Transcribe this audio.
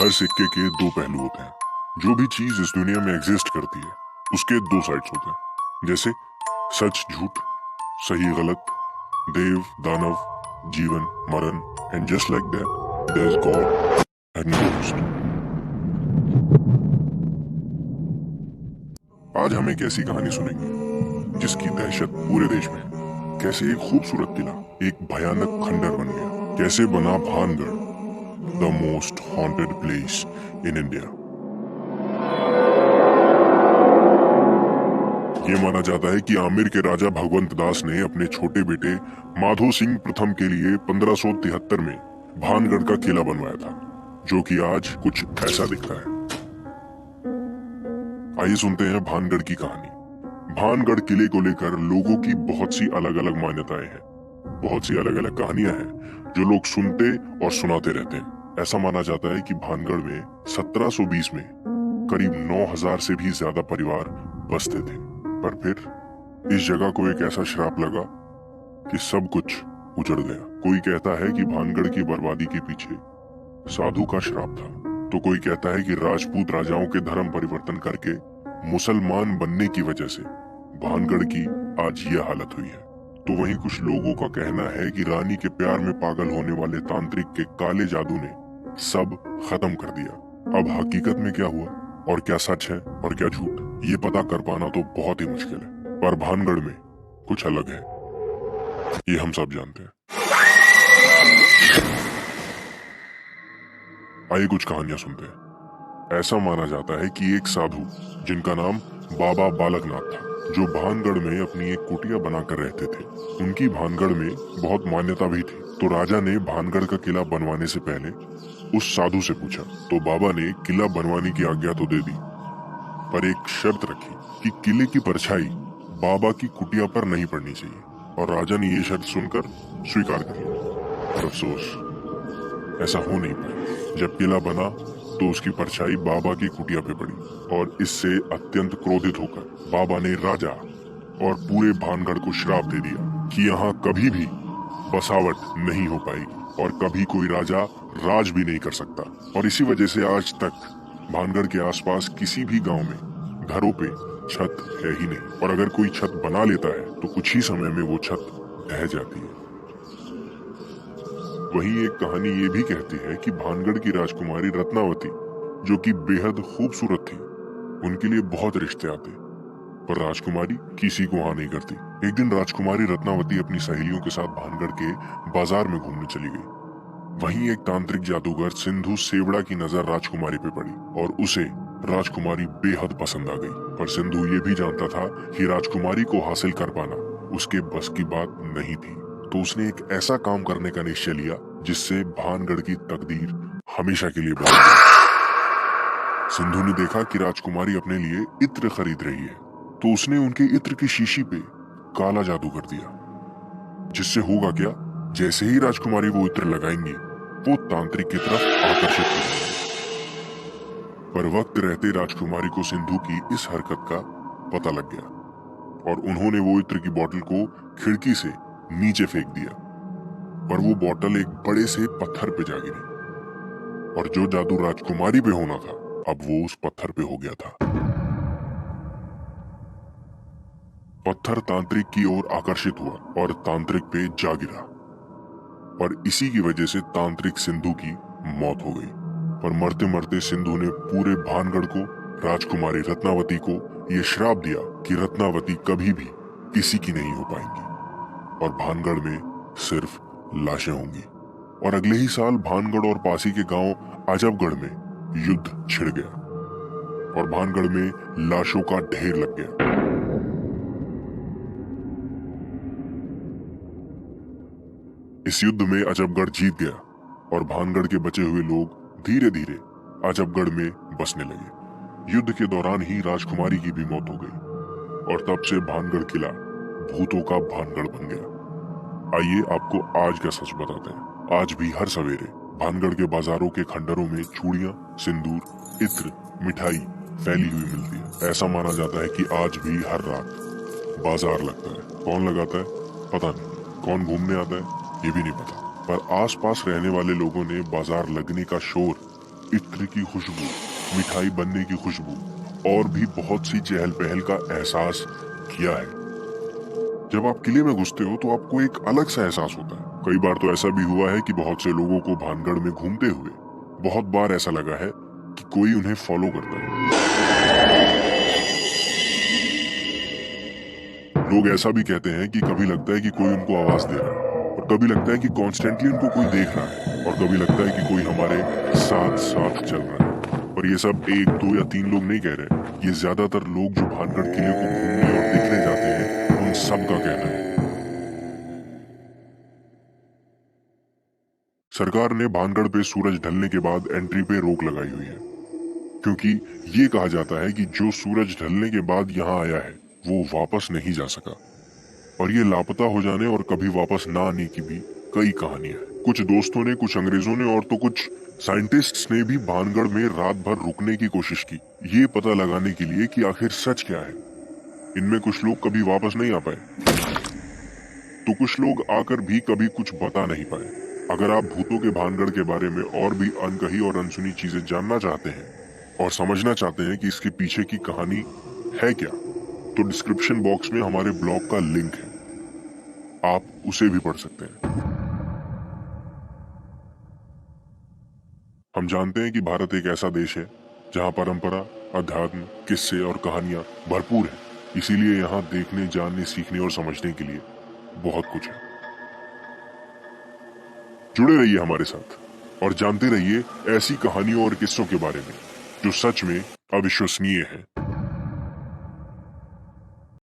हर सिक्के के दो पहलू होते हैं। जो भी चीज इस दुनिया में एग्जिस्ट करती है उसके दो साइड्स होते हैं। जैसे सच झूठ, सही गलत, देव दानव, जीवन मरण, and just like that there is god and ghost. आज हम एक ऐसी कहानी सुनेंगे जिसकी दहशत पूरे देश में है। कैसे एक खूबसूरत किला एक भयानक खंडर बन गया, कैसे बना Bhangarh the most haunted place in India. ये माना जाता है कि आमिर के राजा भगवंत दास ने अपने छोटे बेटे माधो सिंह प्रथम के लिए 1573 में भानगढ़ का किला बनवाया था, जो कि आज कुछ ऐसा दिखता है। आइए सुनते हैं भानगढ़ की कहानी। भानगढ़ किले को लेकर लोगों की बहुत सी अलग अलग मान्यताएं हैं, बहुत सी अलग अलग कहानियां हैं जो लोग सुनते और सुनाते रहते हैं। ऐसा माना जाता है कि भानगढ़ में 1720 में करीब 9000 से भी ज्यादा परिवार बसते थे, पर फिर इस जगह को एक ऐसा श्राप लगा कि सब कुछ उजड़ गया। कोई कहता है कि भानगढ़ की बर्बादी के पीछे साधु का श्राप था, तो कोई कहता है कि राजपूत राजाओं के धर्म परिवर्तन करके मुसलमान बनने की वजह से भानगढ़ की आज ये हालत हुई है। तो वहीं कुछ लोगों का कहना है कि रानी के प्यार में पागल होने वाले तांत्रिक के काले जादू ने सब खत्म कर दिया। अब हकीकत में क्या हुआ और क्या सच है और क्या झूठ, ये पता कर पाना तो बहुत ही मुश्किल है, पर भानगढ़ में कुछ अलग है, ये हम सब जानते हैं। आइए कुछ कहानियां सुनते हैं। ऐसा माना जाता है कि एक साधु जिनका नाम बाबा बालकनाथ था, जो भानगढ़ में अपनी एक कुटिया बनाकर रहते थे, उनकी भानगढ़ में बहुत मान्यता भी थी। तो राजा ने भानगढ़ का किला बनवाने से पहले उस साधु से पूछा, तो बाबा ने किला बनवाने की आज्ञा तो दे दी, पर एक शर्त रखी कि किले की परछाई बाबा की कुटिया पर नहीं पड़नी चाहिए। और राजा ने ये शर्त सुनकर स्वीकार कर लिया। पर अफसोस, ऐसा हो नहीं पाया। जब किला बना तो उसकी परछाई बाबा की कुटिया पे पड़ी, और इससे अत्यंत क्रोधित होकर बाबा ने राजा और पूरे भानगढ़ को श्राप दे दिया कि यहाँ कभी भी बसावट नहीं हो पाएगी और कभी कोई राजा राज भी नहीं कर सकता। और इसी वजह से आज तक भानगढ़ के आसपास किसी भी गांव में घरों पे छत है ही नहीं, और अगर कोई छत बना लेता है तो कुछ ही समय में वो छत ढह जाती है। वहीं एक कहानी ये भी कहती है कि भानगढ़ की राजकुमारी रत्नावती, जो कि बेहद खूबसूरत थी, उनके लिए बहुत रिश्ते आते, पर राजकुमारी किसी को हाँ नहीं करती। एक दिन राजकुमारी रत्नावती अपनी सहेलियों के साथ भानगढ़ के बाजार में घूमने चली गई। वहीं एक तांत्रिक जादूगर सिंधु सेवड़ा की नजर राजकुमारी पे पड़ी और उसे राजकुमारी बेहद पसंद आ गई। पर सिंधु ये भी जानता था कि राजकुमारी को हासिल कर पाना उसके बस की बात नहीं थी, तो उसने एक ऐसा काम करने का निश्चय लिया जिससे भानगढ़ की तकदीर हमेशा के लिए बदल गई। सिंधु ने देखा कि राजकुमारी अपने लिए इत्र खरीद रही है, तो उसने उनके इत्र की शीशी पे काला जादू कर दिया, जिससे होगा क्या, जैसे ही राजकुमारी वो इत्र लगाएंगी वो तांत्रिक की तरफ आकर्षित हो जाएंगी। पर वक्त रहते राजकुमारी को सिंधु की इस हरकत का पता लग गया और उन्होंने वो इत्र की बोतल को खिड़की से नीचे फेंक दिया, पर वो बोतल एक बड़े से पत्थर पे जा गिरी, और जो जादू राजकुमारी पे होना था अब वो उस पत्थर पे हो गया था। पत्थर तांत्रिक की ओर आकर्षित हुआ और तांत्रिक पे जा गिरा, पर इसी की वजह से तांत्रिक सिंधु की मौत हो गई। पर मरते मरते सिंधु ने पूरे भानगढ़ को, राजकुमारी रत्नावती को ये श्राप दिया कि रत्नावती कभी भी किसी की नहीं हो पाएंगी और भानगढ़ में सिर्फ लाशें होंगी। और अगले ही साल भानगढ़ और पासी के गांव आजबगढ़ में युद्ध छिड़ गया और भानगढ़ में लाशों का ढेर लग गया। इस युद्ध में आजबगढ़ जीत गया और भानगढ़ के बचे हुए लोग धीरे धीरे आजबगढ़ में बसने लगे। युद्ध के दौरान ही राजकुमारी की भी मौत हो गई और तब से भानगढ़ किला भूतों का भानगढ़ बन गया। आइए आपको आज का सच बताते हैं। आज भी हर सवेरे भानगढ़ के बाजारों के खंडरों में चूड़ियां, सिंदूर, इत्र, मिठाई फैली हुई मिलती है। ऐसा माना जाता है कि आज भी हर रात बाजार लगता है। कौन लगाता है पता नहीं, कौन घूमने आता है ये भी नहीं पता, पर आसपास रहने वाले लोगों ने बाजार लगने का शोर इत्र की खुशबू, मिठाई बनने की खुशबू और भी बहुत सी चहल पहल का एहसास किया है। जब आप किले में घुसते हो तो आपको एक अलग सा एहसास होता है। कई बार तो ऐसा भी हुआ है कि बहुत से लोगों को भानगढ़ में घूमते हुए बहुत बार ऐसा लगा है कि कोई उन्हें फॉलो करता है। लोग ऐसा भी कहते हैं कि कभी लगता है कि कोई उनको आवाज दे रहा है और कभी लगता है कि कॉन्स्टेंटली उनको कोई देख रहा है और कभी लगता है कि कोई हमारे साथ साथ चल रहा है। पर ये सब एक, दो या तीन लोग नहीं कह रहे, ये ज्यादातर लोग जो भानगढ़ किले को घूमने और देखने जाते हैं उन सब का कहना है। सरकार ने भानगढ़ पे सूरज ढलने के बाद एंट्री पे रोक लगाई हुई है, क्योंकि ये कहा जाता है कि जो सूरज ढलने के बाद यहाँ आया है वो वापस नहीं जा सका। और ये लापता हो जाने और कभी वापस ना आने की भी कई कहानियां हैं। कुछ दोस्तों ने, कुछ अंग्रेजों ने और तो कुछ साइंटिस्ट्स ने भी भानगढ़ में रात भर रुकने की कोशिश की, ये पता लगाने के लिए कि आखिर सच क्या है। इनमें कुछ लोग कभी वापस नहीं आ पाए, तो कुछ लोग आकर भी कभी कुछ बता नहीं पाए। अगर आप भूतों के भानगढ़ के बारे में और भी अनकही और अनसुनी चीजें जानना चाहते हैं और समझना चाहते हैं कि इसके पीछे की कहानी है क्या, तो डिस्क्रिप्शन बॉक्स में हमारे ब्लॉग का लिंक है, आप उसे भी पढ़ सकते हैं। हम जानते हैं कि भारत एक ऐसा देश है जहां परंपरा, अध्यात्म, किस्से और कहानियां भरपूर है। इसीलिए यहाँ देखने, जानने, सीखने और समझने के लिए बहुत कुछ है। जुड़े रहिए हमारे साथ और जानते रहिए ऐसी कहानियों और किस्सों के बारे में जो सच में अविश्वसनीय है।